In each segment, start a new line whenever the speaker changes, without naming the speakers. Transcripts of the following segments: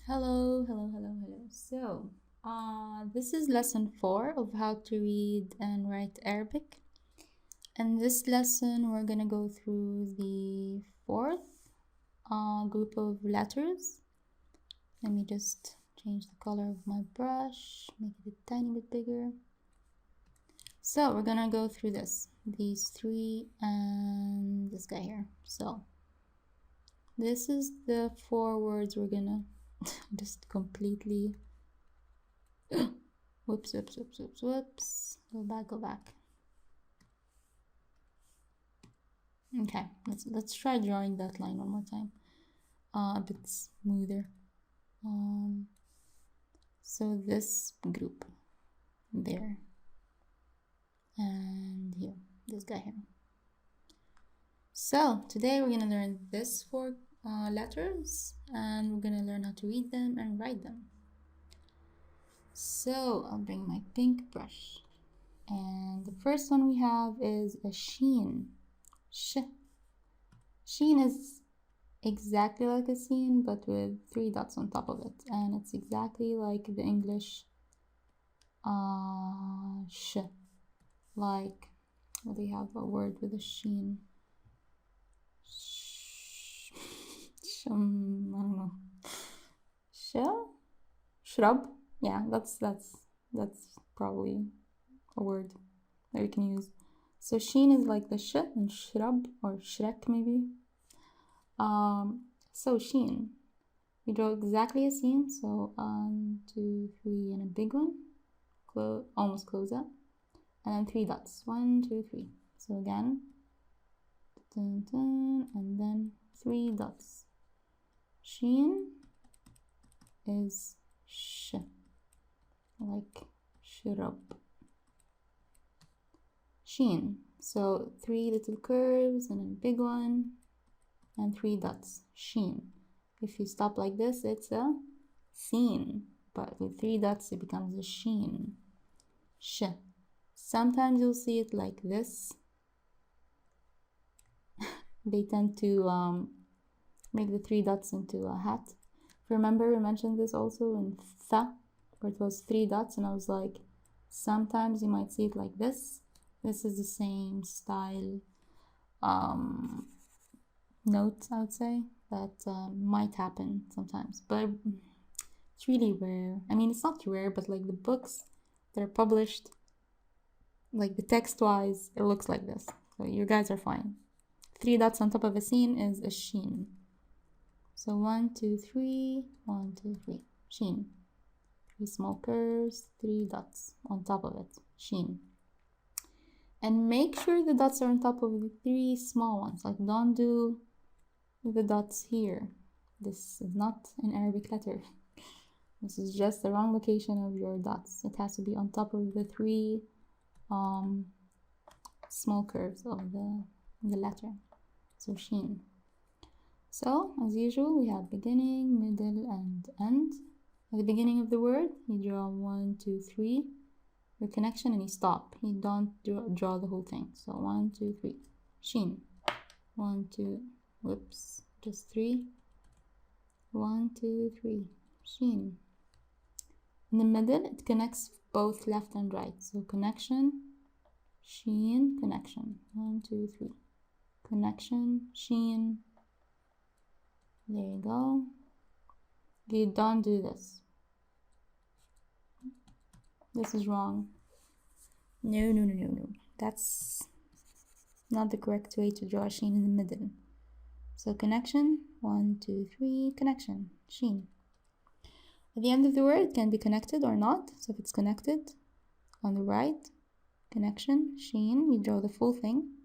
Hello. This is lesson 4 of how to read and write Arabic. In this lesson, we're gonna go through the fourth group of letters. Let me just change the color of my brush, make it a tiny bit bigger. So we're gonna go through these three and this guy here. So this is the 4 words we're gonna just completely whoops. Go back. Okay, let's try drawing that line one more time. A bit smoother. So this group there and here, this guy here. So today we're gonna learn this 4 letters and we're gonna learn how to read them and write them. So I'll bring my pink brush. And the first one we have is a sheen. Sheen is exactly like a scene, but with 3 dots on top of it. And it's exactly like the English sh. Like, well, they have a word with a sheen. I don't know. Shrub? Yeah, that's probably a word that we can use. So sheen is like the sh and shrub or shrek maybe. So sheen. We draw exactly a scene. So 1, 2, 3, and a big one. Almost close up. And then 3 dots. 1, 2, 3. So again, dun, dun, and then 3 dots. Sheen is sh, like shrub. Sheen. So 3 little curves and a big one and 3 dots. Sheen. If you stop like this, it's a scene, but with 3 dots, it becomes a sheen. Sh. Sometimes you'll see it like this. They tend to make the 3 dots into a hat. If you remember, we mentioned this also in tha, where it was 3 dots, and I was like, sometimes you might see it like this. This is the same style note, I would say, that might happen sometimes, but it's really rare. I mean, it's not rare, but like the books that are published, like the text-wise, it looks like this. So you guys are fine. 3 dots on top of a scene is a sheen. So 1, 2, 3, 1, 2, 3, sheen. 3 small curves, 3 dots on top of it, sheen. And make sure the dots are on top of the 3 small ones. Like, don't do the dots here. This is not an Arabic letter. This is just the wrong location of your dots. It has to be on top of the 3 small curves of the letter. So sheen. So as usual, we have beginning, middle, and end. At the beginning of the word, you draw 1, 2, 3, your connection, and you stop. You don't draw the whole thing. So 1, 2, 3, sheen. 1, 2, whoops, just 3. 1, 2, 3, sheen. In the middle, it connects both left and right. So connection, sheen, connection. 1, 2, 3. Connection, sheen. There you go. You don't do this. This is wrong. No. That's not the correct way to draw a sheen in the middle. So connection, 1, 2, 3, connection, sheen. At the end of the word, it can be connected or not. So if it's connected, on the right, connection, sheen, you draw the full thing,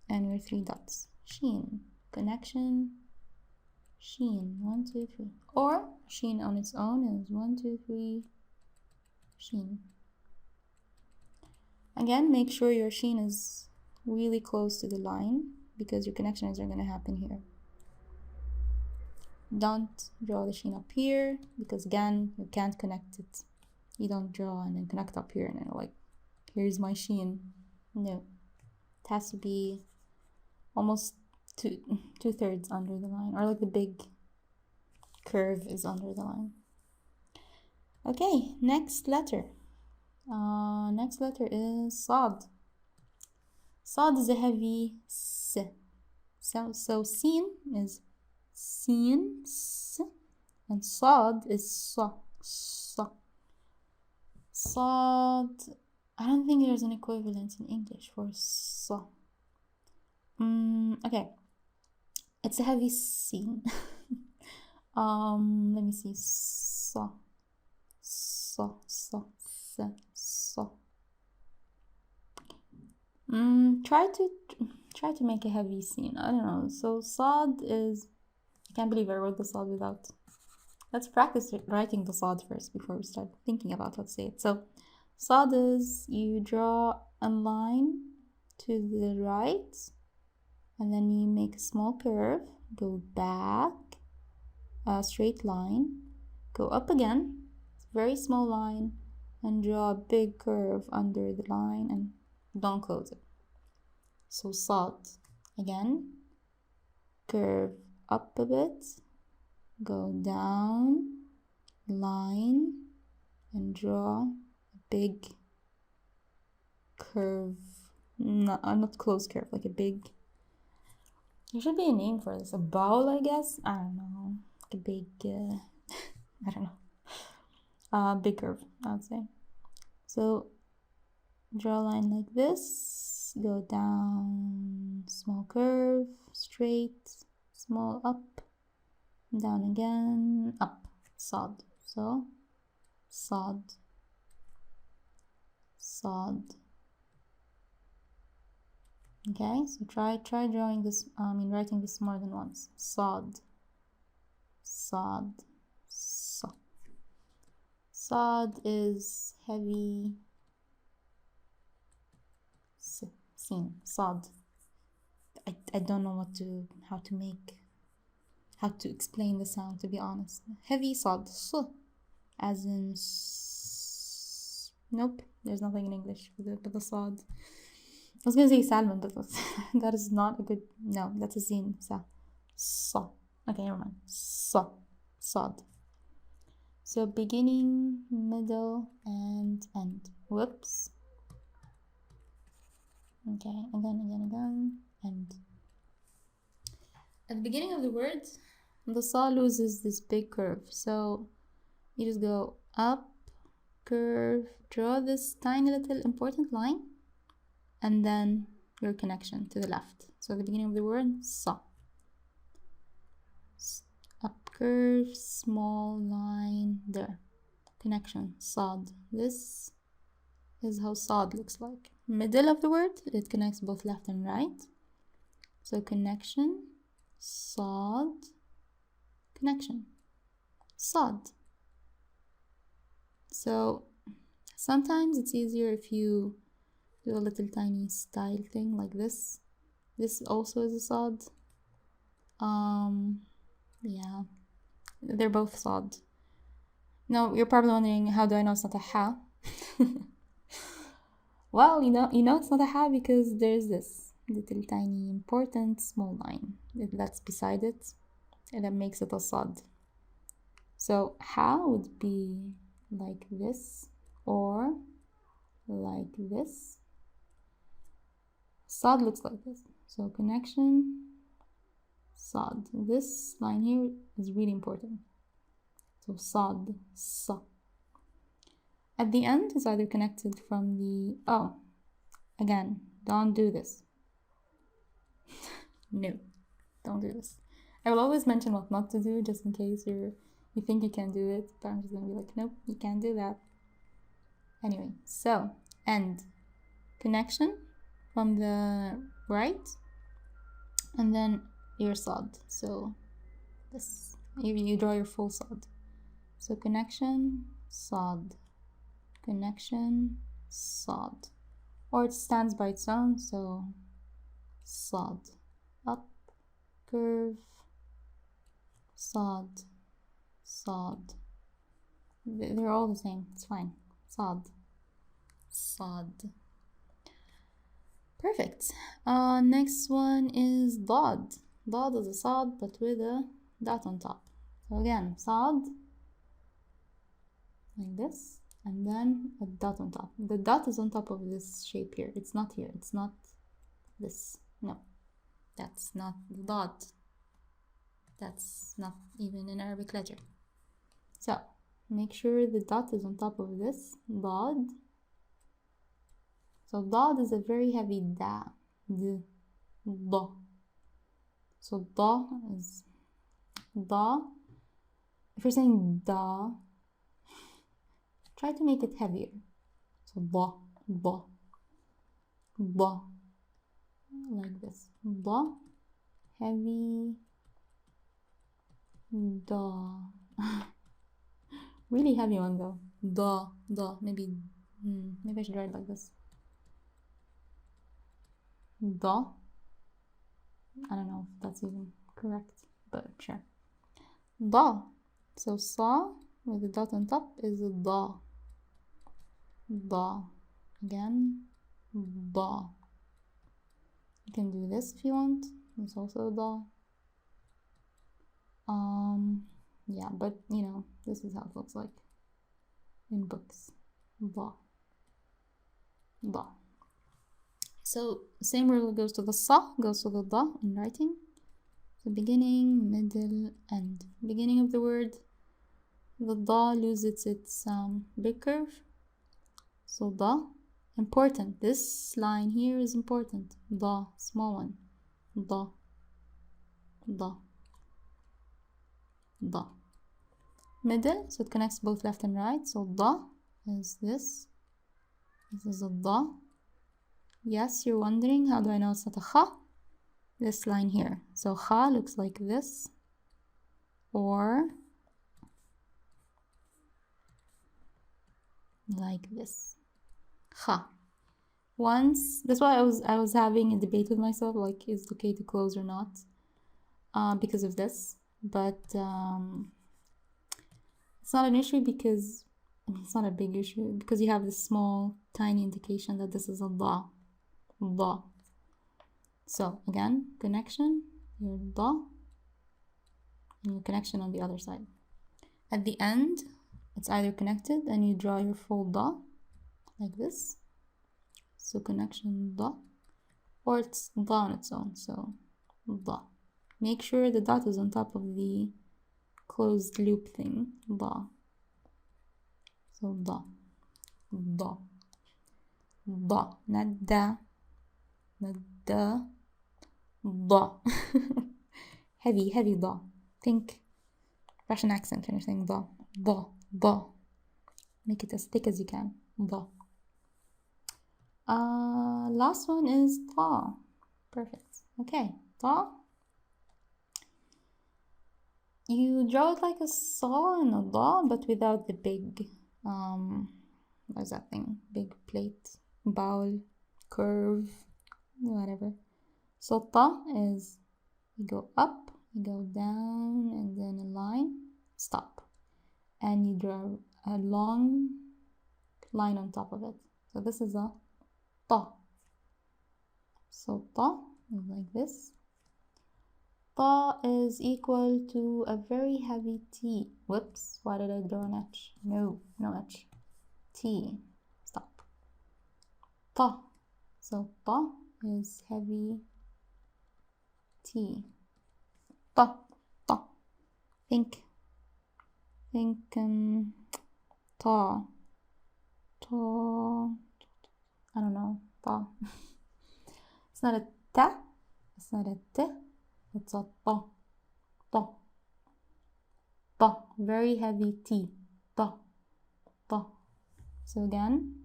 and your 3 dots. Sheen, connection, sheen, 1, 2, 3. Or sheen on its own is 1, 2, 3, sheen. Again, make sure your sheen is really close to the line because your connections are going to happen here. Don't draw the sheen up here because again, you can't connect it. You don't draw and then connect up here and then like, here's my sheen. No, it has to be almost 2/3 under the line, or like the big curve is under the line. Okay, next letter. Next letter is Sad. Sad is a heavy S. So Sin is Sin, S, and Sad is Sa, Sa. Sad, I don't think there's an equivalent in English for Sa. Okay, it's a heavy Sin. Let me see. Sa, Sa, Sa, Sa, Sa. Try to make a heavy Sin. I don't know. So Sad is, I can't believe I wrote the Sad without. Let's practice writing the Sad first before we start thinking about how to say it. So Sad is, you draw a line to the right, and then you make a small curve, go back, a straight line, go up again, very small line, and draw a big curve under the line and don't close it. So Sad, again, curve up a bit, go down, line, and draw a big curve, not close curve, like a big, there should be a name for this, a bowl, I guess, I don't know, like a big, I don't know, big curve, I would say. So draw a line like this, go down, small curve, straight, small up, down again, up, Sad. So Sad, Sad. Okay, so try drawing this, writing this more than once. Sad, Sad, Sa. Sad is heavy Sin, Sad. I don't know how to explain the sound, to be honest. Heavy Sad, as in nope, there's nothing in English with the Sad. I was gonna say salmon, but that is not a good, no, that's a Sin, Sa. Okay, never mind. Sad. So beginning, middle, and end. Whoops. Okay, again, end. At the beginning of the word, the Sa loses this big curve. So you just go up, curve, draw this tiny little important line, and then your connection to the left. So at the beginning of the word, Sa. Up, curve, small line, there. Connection, Sad. This is how Sad looks like. Middle of the word, it connects both left and right. So connection, Sad, connection, Sad. So sometimes it's easier if you do a little tiny style thing like this. This also is a Sad. Yeah, they're both Sad. Now you're probably wondering, how do I know it's not a Ha? Well, you know it's not a Ha because there's this little tiny important small line that's beside it, and that makes it a Sad. So Ha would be like this or like this. Sad looks like this. So connection, Sad. This line here is really important. So Sad, Sa. At the end is either connected from the, again, don't do this. No, don't do this. I will always mention what not to do just in case you think you can do it, but I'm just gonna be like, nope, you can't do that. Anyway, so end, connection from the right, and then your Sad. So this, you draw your full Sad. So connection, Sad, connection, Sad, or it stands by its own. So Sad, up, curve, Sad, Sad. They're all the same. It's fine. Sad, Sad. Perfect. Next one is Dad. Dad is a Sad, but with a dot on top. So again, صاد, like this, and then a dot on top. The dot is on top of this shape here. It's not here. It's not this. No, that's not the dot. That's not even an Arabic letter. So make sure the dot is on top of this dad. So dad is a very heavy da. Da. So da is da. If you're saying da, try to make it heavier. So da, da, da, like this. Da, heavy, da. Really heavy one though. Da, da. Maybe I should write it like this. Da. I don't know if that's even correct, but sure. Da. So sa with the dot on top is a da. Da. Again, da. You can do this if you want. It's also a da. Yeah, but you know, this is how it looks like in books. Da. Da. So same rule goes to the sa, goes to the da in writing. So beginning, middle, end. Beginning of the word, the da loses its big curve. So da, important. This line here is important. Da, small one. Da, da, da. Middle, so it connects both left and right. So da is this. This is a da. Yes, you're wondering, how do I know it's not a kha? This line here. So kha looks like this, or like this. Kha. Once, that's why I was having a debate with myself, like, is it okay to close or not? Because of this. But it's not an issue because, I mean, it's not a big issue because you have this small, tiny indication that this is a da. Da. So again, connection, your da, and your connection on the other side. At the end, it's either connected and you draw your full da, like this. So connection da, or it's da on its own, so da. Make sure the dot is on top of the closed loop thing, da. So da, da, da, not da, not da, da. Heavy da. Think Russian accent when you're saying da, da, da. Make it as thick as you can, da. Last one is ta. Perfect. Okay, ta. You draw it like a saw and a da, but without the big, what's that thing? Big plate, bowl, curve, whatever. So ta is, you go up, you go down, and then a line, stop. And you draw a long line on top of it. So this is a ta. So ta is like this. Ta is equal to a very heavy T. Whoops, why did I draw an H? No H. T. Stop. Ta. So ta is heavy T. Ta. Ta. Think. Ta. Ta. I don't know. Ta. It's not a ta. It's not a t. It's a ta. Ta. Ta. Very heavy T. Ta. Ta. So again,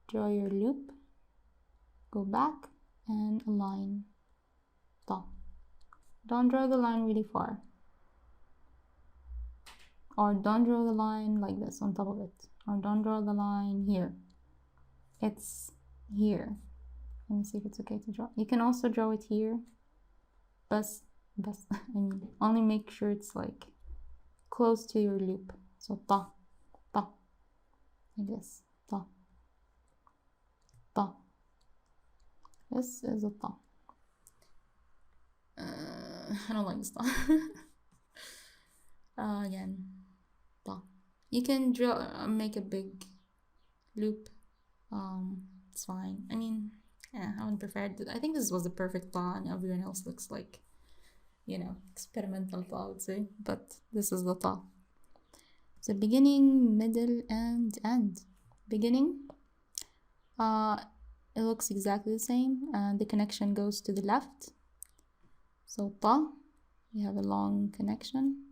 draw your loop, go back, and align. Ta. Don't draw the line really far. Or don't draw the line like this on top of it. Or don't draw the line here. It's here. Let me see if it's okay to draw. You can also draw it here. But I mean, only make sure it's like close to your loop. So ta, ta, like this. Ta, ta. This is a ta. I don't like this ta. Again, ta. You can draw, make a big loop. It's fine. I mean, yeah, I would prefer it. I think this was the perfect ta, and everyone else looks like, experimental ta, I would say. But this is the ta. So beginning, middle, and end. Beginning, it looks exactly the same, and the connection goes to the left. So ta, we have a long connection.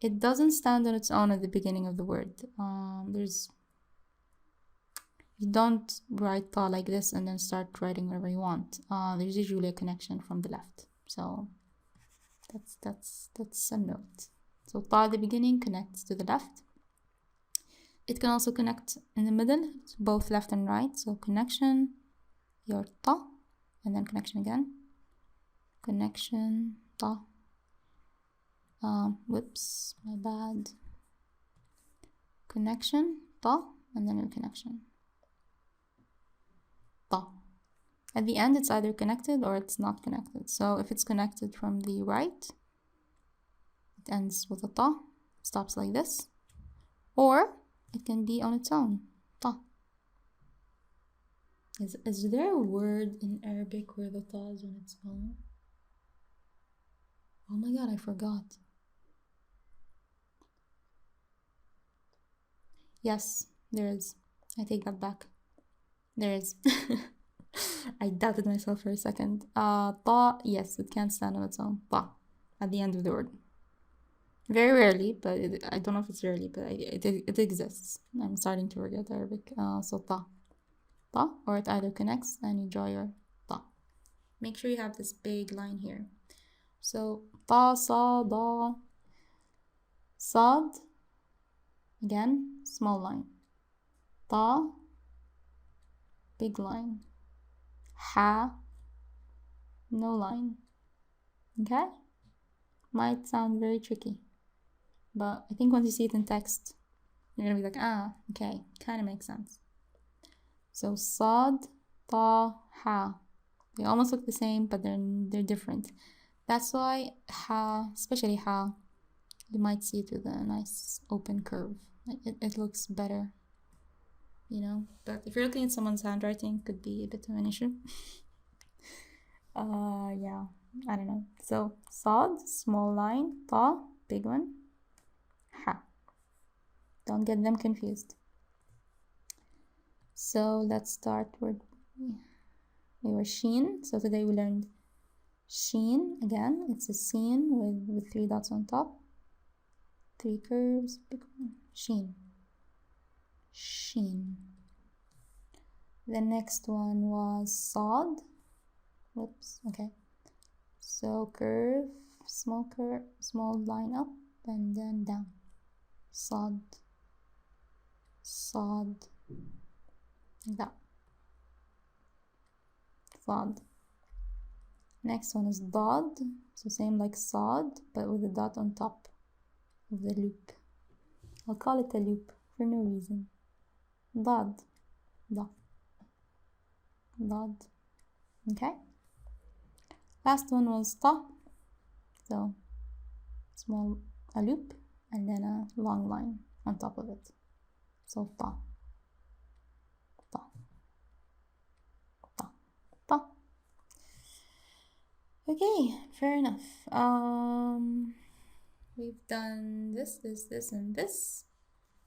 It doesn't stand on its own at the beginning of the word. You don't write ta like this and then start writing whatever you want. There's usually a connection from the left. So that's a note. So ta at the beginning connects to the left. It can also connect in the middle, both left and right. So connection, your ta, and then connection again. Connection, ta. Whoops, my bad. Connection, ta, and then your connection. Ta. At the end, it's either connected or it's not connected. So if it's connected from the right, it ends with a ta, stops like this, or it can be on its own, ta. Is there a word in Arabic where the ta is on its own? Oh my god, I forgot. Yes, there is. I take that back. There is. I doubted myself for a second. Ta, yes, it can stand on its own. Ta, at the end of the word. Very rarely, but I don't know if it's rarely, but it exists. I'm starting to forget Arabic. So ta. Ta, or it either connects and you draw your ta. Make sure you have this big line here. So ta, sa, da. Sad, again, small line. Ta, big line. Ha, no line. Okay? Might sound very tricky, but I think once you see it in text, you're gonna be like, okay, kind of makes sense. So sad, ta, ha. They almost look the same, but they're different. That's why ha, especially ha, you might see it with a nice open curve. It looks better, But if you're looking at someone's handwriting, could be a bit of an issue. Yeah, I don't know. So sad, small line, ta, big one, ha. Don't get them confused. So let's start with we were sheen. So today we learned sheen again. It's a scene with 3 dots on top, 3 curves, big one. Sheen. Sheen. The next one was sod. Whoops, okay. So curve, small line up and then down. Sod. Sod. Like that. Sod. Next one is dod. So same like sod, but with a dot on top of the loop. I'll call it a loop for no reason. Dod. Dod. Dod. Okay. Last one was ta. So a loop and then a long line on top of it. So ta. Ta. Ta. Ta. Okay, fair enough. We've done this, and this.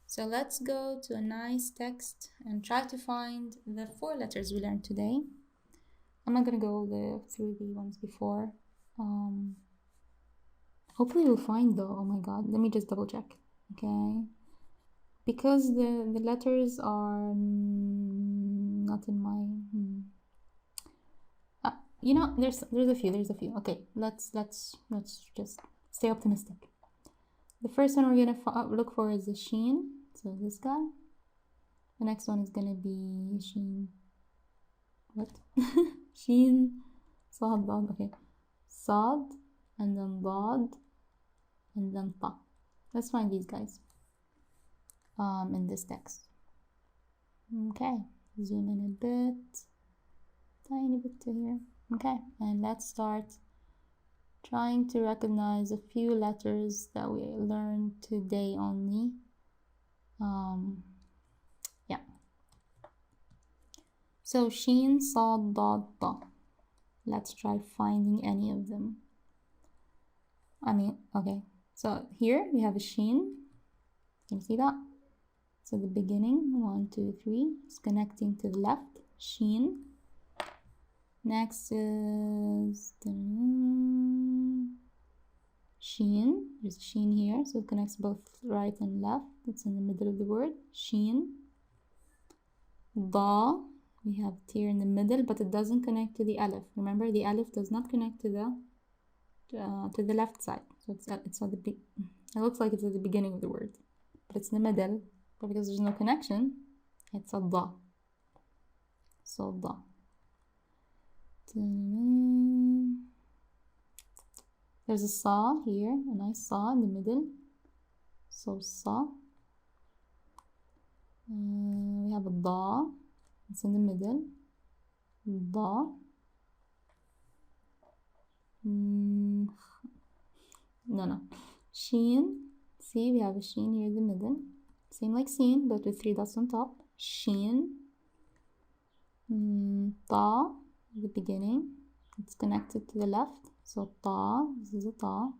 So let's go to a nice text and try to find the 4 letters we learned today. I'm not gonna go through the ones before. Hopefully you'll find though. Oh my god, let me just double check. Okay, because the letters are not in my. There's a few. Okay, let's just stay optimistic. The first one we're gonna look for is the sheen. So this guy. The next one is gonna be sheen. What? Sheen. Sad, dad. Okay. Sad, and then dad, and then ta. Let's find these guys. In this text. Okay. Zoom in a bit. Tiny bit to here. Okay. And let's start Trying to recognize a few letters that we learned today only. Yeah. So sheen, sad, dad, da. Let's try finding any of them. Okay. So here we have a sheen. Can you see that? So the beginning, 1, 2, 3, is connecting to the left, sheen. Next is sheen. There's a sheen here, so it connects both right and left. It's in the middle of the word, sheen. Da, we have it here in the middle, but it doesn't connect to the alif. Remember, the alif does not connect to the left side. So it's at the it looks like it's at the beginning of the word, but it's in the middle. But because there's no connection, it's a da. So da. There's a sa here, a nice sa in the middle. So sa. We have a da. It's in the middle. Da. No. Sheen. See, we have a sheen here in the middle. Same like seen, but with 3 dots on top. Sheen. Ta, the beginning. It's connected to the left. So ta, this is a ta.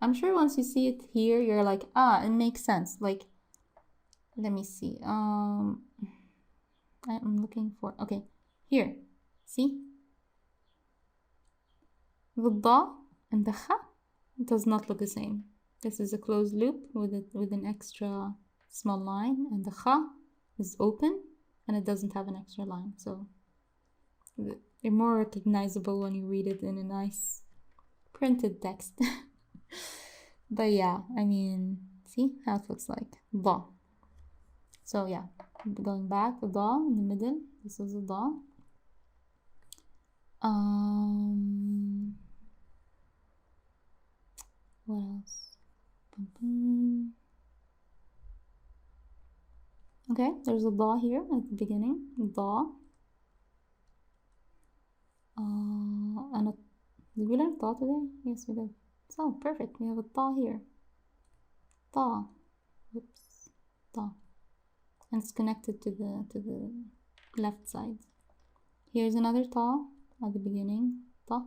I'm sure once you see it here, you're like, it makes sense. Like, let me see. I'm looking for, okay, here. See? The da and the kha does not look the same. This is a closed loop with an extra small line, and the kha is open and it doesn't have an extra line. So they're more recognizable when you read it in a nice printed text. But yeah, I mean, see how it looks like. Da. So yeah, going back, the da in the middle. This is a da. What else? Okay, there's a da here at the beginning. Da. Did we learn ta today? Yes, we did. So perfect. We have a ta here. Ta. Oops. Ta. And it's connected to the left side. Here's another ta at the beginning. Ta.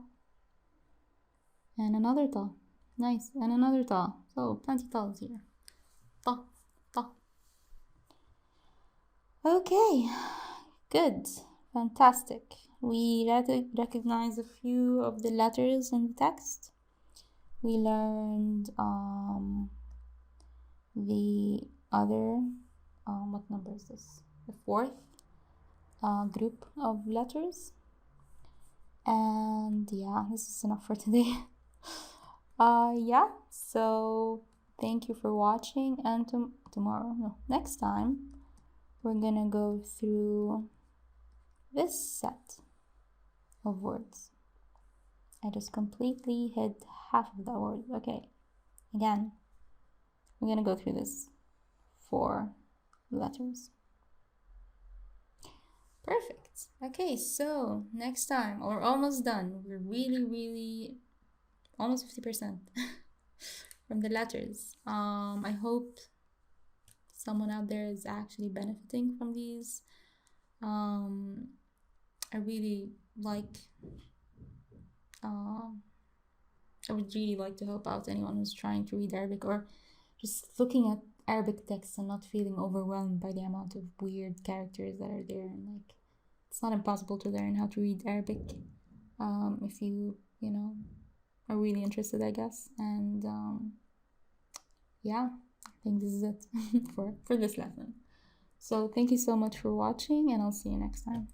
And another ta. Nice. And another ta. So plenty tas here. Ta. Ta. Okay. Good. Fantastic. We recognize a few of the letters in the text. We learned the other, what number is this? The 4th group of letters. And yeah, this is enough for today. Yeah, so thank you for watching, and next time we're gonna go through this set of words. I just completely hid half of the word. Okay, again, we're gonna go through this 4 letters. Perfect. Okay, so next time, we're almost done. We're really almost 50% from the letters. I hope someone out there is actually benefiting from these. I really like, I would really like to help out anyone who's trying to read Arabic, or just looking at Arabic texts and not feeling overwhelmed by the amount of weird characters that are there. And like, it's not impossible to learn how to read Arabic if you are really interested, I guess. And yeah, I think this is it for this lesson. So thank you so much for watching, and I'll see you next time.